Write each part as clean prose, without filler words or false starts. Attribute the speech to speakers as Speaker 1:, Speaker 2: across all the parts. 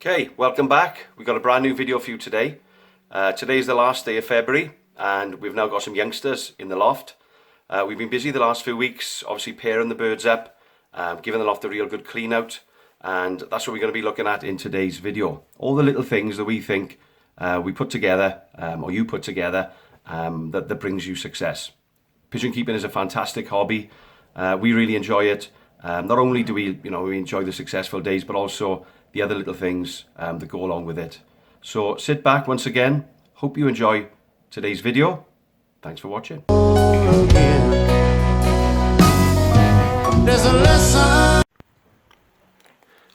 Speaker 1: Okay, welcome back. We've got a brand new video for you today. Today's the last day of February and we've now got some youngsters in the loft. We've been busy the last few weeks, obviously pairing the birds up, giving the loft a real good clean out, and that's what we're going to be looking at in today's video. All the little things that we think we put together, or you put together, that brings you success. Pigeon keeping is a fantastic hobby. We really enjoy it. Not only do we enjoy the successful days, but also the other little things that go along with it. So sit back once again. Hope you enjoy today's video. Thanks for watching.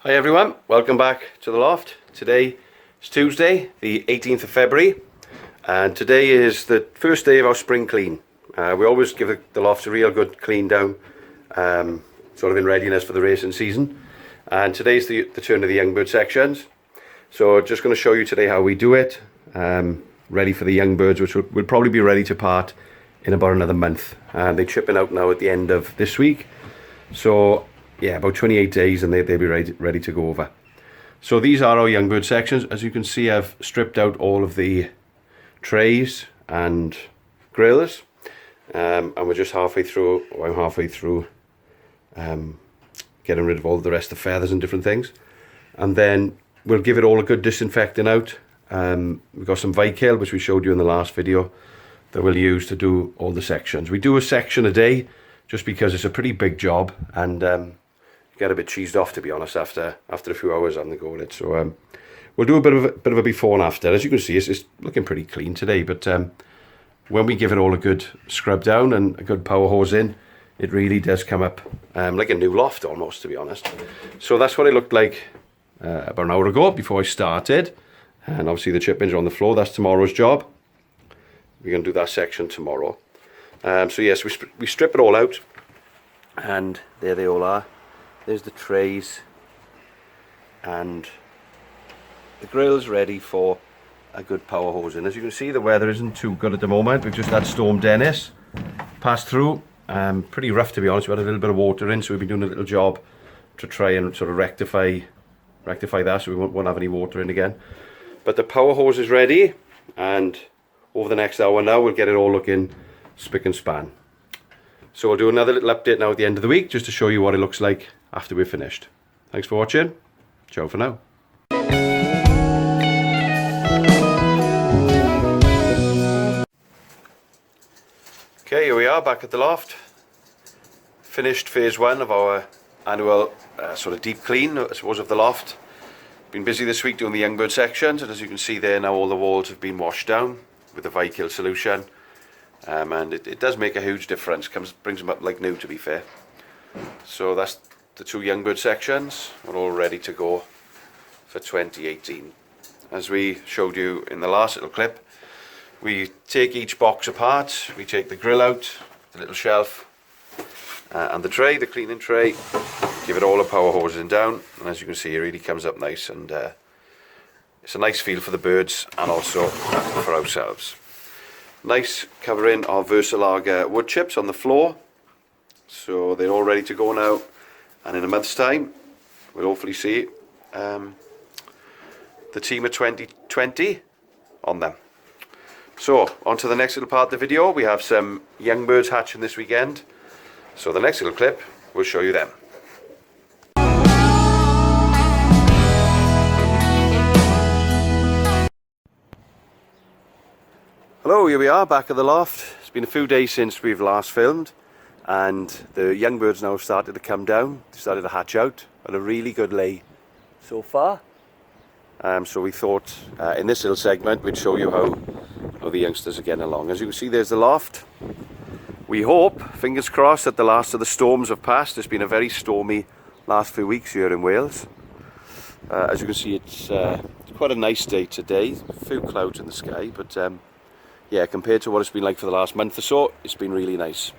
Speaker 1: Hi everyone, welcome back to the loft. Today is Tuesday, the 18th of February, and today is the first day of our spring clean. We always give the loft a real good clean down, sort of in readiness for the racing season. And today's the turn of the young bird sections. So just going to show you today how we do it, ready for the young birds, which will probably be ready to part in about another month. They're chipping out now at the end of this week. So yeah, about 28 days and they'll be ready to go over. So these are our young bird sections. As you can see, I've stripped out all of the trays and grills. And we're just halfway through, or I'm halfway through, getting rid of all the rest of the feathers and different things, and then we'll give it all a good disinfecting out. We've got some Vicale, which we showed you in the last video, that we'll use to do all the sections. We do a section a day just because it's a pretty big job, and you get a bit cheesed off, to be honest, after a few hours on the go at it. So we'll do a bit of a before and after. As you can see, it's looking pretty clean today, but when we give it all a good scrub down and a good power hose in, it really does come up like a new loft almost, to be honest. So that's what it looked like about an hour ago before I started. And obviously the chippings are on the floor. That's tomorrow's job. We're going to do that section tomorrow. So yes, we strip it all out. And there they all are. There's the trays. And the grill's ready for a good power hose in. As you can see, the weather isn't too good at the moment. We've just had Storm Dennis pass through. Pretty rough, to be honest. We had a little bit of water in, so we've been doing a little job to try and sort of rectify that, so we won't have any water in again. But the power hose is ready, and over the next hour now we'll get it all looking spick and span. So we'll do another little update now at the end of the week, just to show you what it looks like after we're finished. Thanks for watching. Ciao for now. Okay, here we are back at the loft. Finished phase one of our annual sort of deep clean, I suppose, of the loft. Been busy this week doing the young bird sections, and as you can see there now, all the walls have been washed down with the Vicale solution, and it does make a huge difference. Brings them up like new, to be fair. So that's the two young bird sections. We're all ready to go for 2018. As we showed you in the last little clip, we take each box apart. We take the grill out, the little shelf, and the tray, the cleaning tray. Give it all a power hosing down, and as you can see, it really comes up nice, and it's a nice feel for the birds and also for ourselves. Nice covering of Versalager wood chips on the floor, so they're all ready to go now, and in a month's time we'll hopefully see the team of 2020 on them. So, on to the next little part of the video. We have some young birds hatching this weekend. So the next little clip will show you them. Hello, here we are back at the loft. It's been a few days since we've last filmed, and the young birds now have started to come down. They started to hatch out at a really good lay so far. So we thought in this little segment we'd show you how the youngsters are getting along. As you can see, there's the loft. We hope, fingers crossed, that the last of the storms have passed. It's been a very stormy last few weeks here in Wales. As you can see, it's quite a nice day today. A few clouds in the sky, but yeah, compared to what it's been like for the last month or so, it's been really nice.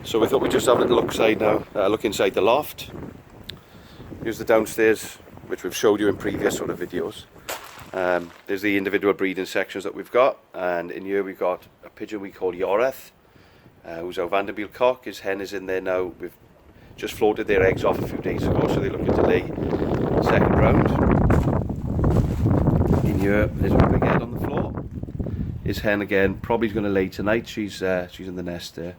Speaker 1: So we thought we'd just have a little look inside the loft. Here's the downstairs, which we've showed you in previous sort of videos. There's the individual breeding sections that we've got, and in here we've got a pigeon we call Yoreth, who's our Vanderbilt cock. His hen is in there now. We've just floated their eggs off a few days ago, so they're looking to lay second round. here, there's a big head on the floor. His hen again, probably going to lay tonight. She's in the nest there,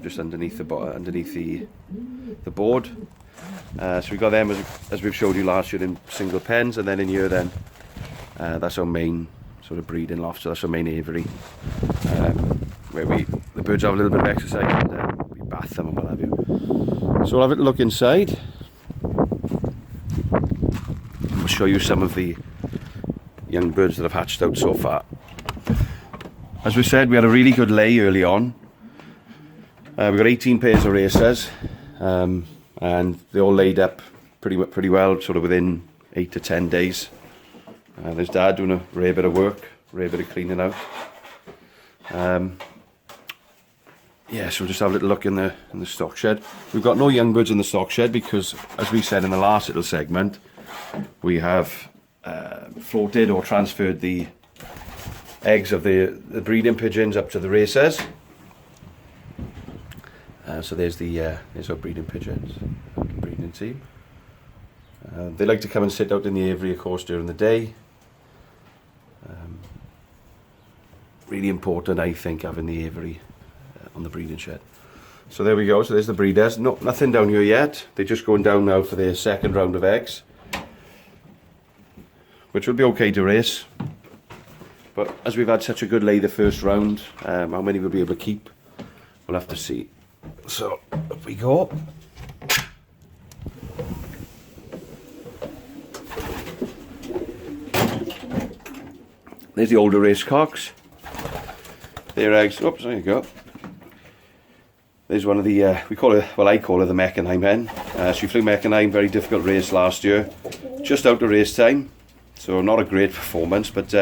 Speaker 1: just underneath the board. So we got them as we've showed you last year in single pens, and then in here then that's our main sort of breeding loft. So that's our main aviary, where the birds have a little bit of exercise and we bath them and what have you. So we'll have a look inside. I'll show you some of the young birds that have hatched out so far. As we said, we had a really good lay early on. We've got 18 pairs of racers, and they all laid up pretty well, sort of within 8 to 10 days. There's Dad doing a rare bit of work, rare bit of cleaning out. Yeah, so we'll just have a little look in the stock shed. We've got no young birds in the stock shed because, as we said in the last little segment, we have floated or transferred the eggs of the breeding pigeons up to the racers. So there's our breeding pigeons, breeding team. They like to come and sit out in the aviary, of course, during the day. Really important, I think, having the aviary on the breeding shed. So there we go. So there's the breeders. Nothing down here yet. They're just going down now for their second round of eggs, which will be okay to race. But as we've had such a good lay the first round, how many we'll be able to keep, we'll have to see. So up we go. There's the older race cocks. Their eggs. Oops, there you go. There's one of the, I call her the Meckenheim hen. She flew Meckenheim, very difficult race last year. Just out of race time. So not a great performance, but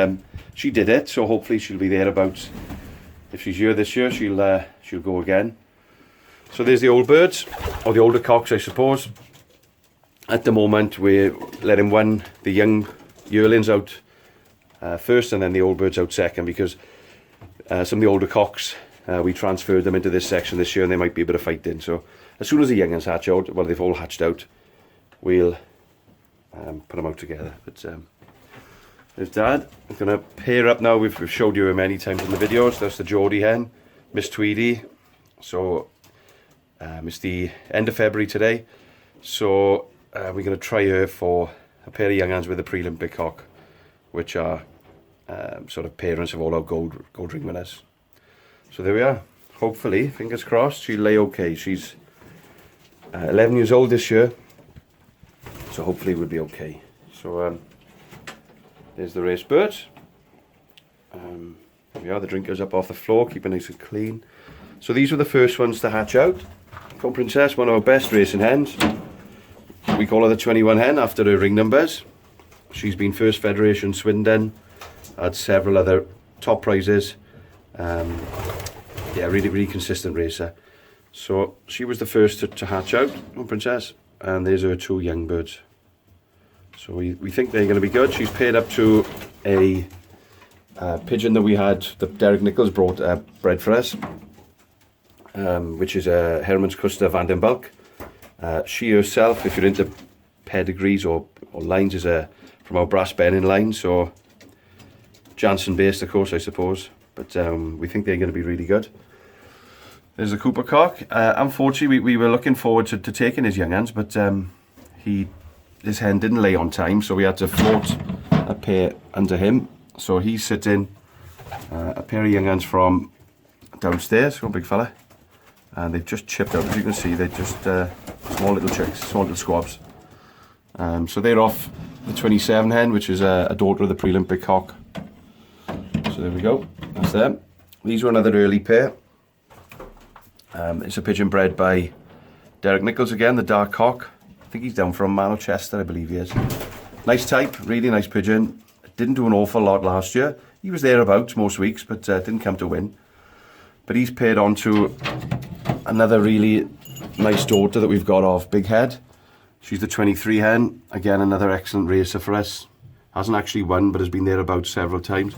Speaker 1: she did it. So hopefully she'll be thereabouts. If she's here this year, she'll go again. So there's the old birds, or the older cocks, I suppose. At the moment, we're letting the young yearlings out first, and then the old birds out second, because some of the older cocks, we transferred them into this section this year, and there might be a bit of fighting. So as soon as the young ones hatch out, well, they've all hatched out, we'll put them out together. But there's Dad. I'm going to pair up now. We've showed you her many times in the videos. That's the Geordie hen, Miss Tweedy. So it's the end of February today. So we're going to try her for a pair of young ones with a pre-Olympic cock, which are sort of parents of all our gold ring winners. So there we are. Hopefully, fingers crossed, she'll lay okay. She's 11 years old this year, so hopefully we'll be okay. So there's the race birds. There we are, the drinkers up off the floor, keeping nice and clean. So these were the first ones to hatch out. Cone Princess, one of our best racing hens. We call her the 21 hen after her ring numbers. She's been first Federation Swindon, had several other top prizes. Yeah, really consistent racer. So she was the first to hatch out, Cone Princess, and there's her two young birds. So we think they're going to be good. She's paired up to a pigeon that we had, that Derek Nichols bred for us, which is a Hermans Custer van den Bulk. She herself, if you're into pedigrees or lines, is from our Brass Benin line, so Janssen based, of course, I suppose. But we think they're going to be really good. There's a Cooper cock. Unfortunately, we were looking forward to taking his young ones, but his hen didn't lay on time, so we had to float a pair under him. So he's sitting a pair of young ones from downstairs, one big fella, and they've just chipped out. As you can see, they're just small little chicks, small little squabs. So they're off the 27 hen, which is a daughter of the pre-Olympic cock. So there we go, that's them. These were another early pair. It's a pigeon bred by Derek Nichols again, the dark cock. I think he's down from Manchester, I believe he is. Nice type, really nice pigeon. Didn't do an awful lot last year. He was thereabouts most weeks, but didn't come to win. But he's paired on to another really nice daughter that we've got of Big Head. She's the 23 hen. Again, another excellent racer for us. Hasn't actually won, but has been thereabouts several times.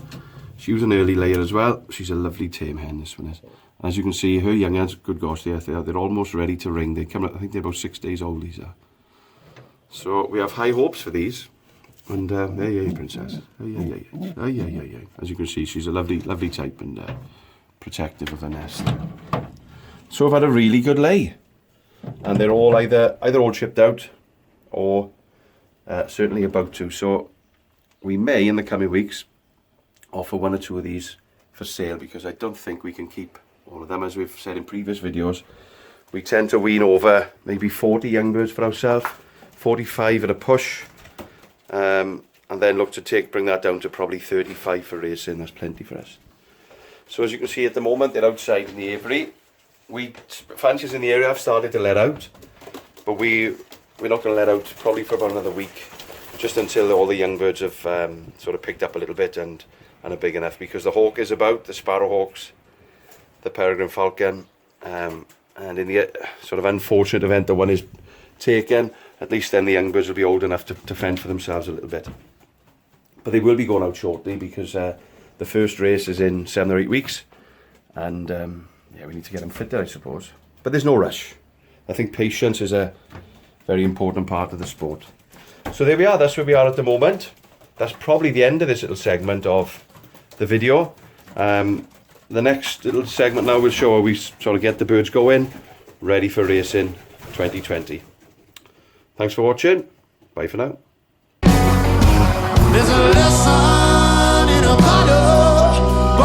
Speaker 1: She was an early layer as well. She's a lovely tame hen, this one is. As you can see, her young ones, good gosh, they're almost ready to ring. They come, I think they're about 6 days old, these are. So we have high hopes for these. And hey, princess. Hey. As you can see, she's a lovely type and protective of her nest. So I've had a really good lay, and they're all either all shipped out or certainly about to. So we may in the coming weeks offer 1 or 2 of these for sale, because I don't think we can keep all of them. As we've said in previous videos, we tend to wean over maybe 40 young birds for ourselves, 45 at a push, and then look to bring that down to probably 35 for racing. That's plenty for us. So as you can see at the moment, they're outside in the aviary. Fanciers in the area have started to let out, but we're not going to let out probably for about another week, just until all the young birds have sort of picked up a little bit and are big enough, because the hawk is about, the sparrowhawks, the peregrine falcon, and in the sort of unfortunate event that one is taken, at least then the young birds will be old enough to fend for themselves a little bit. But they will be going out shortly, because the first race is in 7 or 8 weeks, and yeah, we need to get them fitter, I suppose. But there's no rush. I think patience is a very important part of the sport. So there we are, that's where we are at the moment. That's probably the end of this little segment of the video. The next little segment now will show how we sort of get the birds going, ready for racing 2020. Thanks for watching. Bye for now. There's a lesson in a bottle.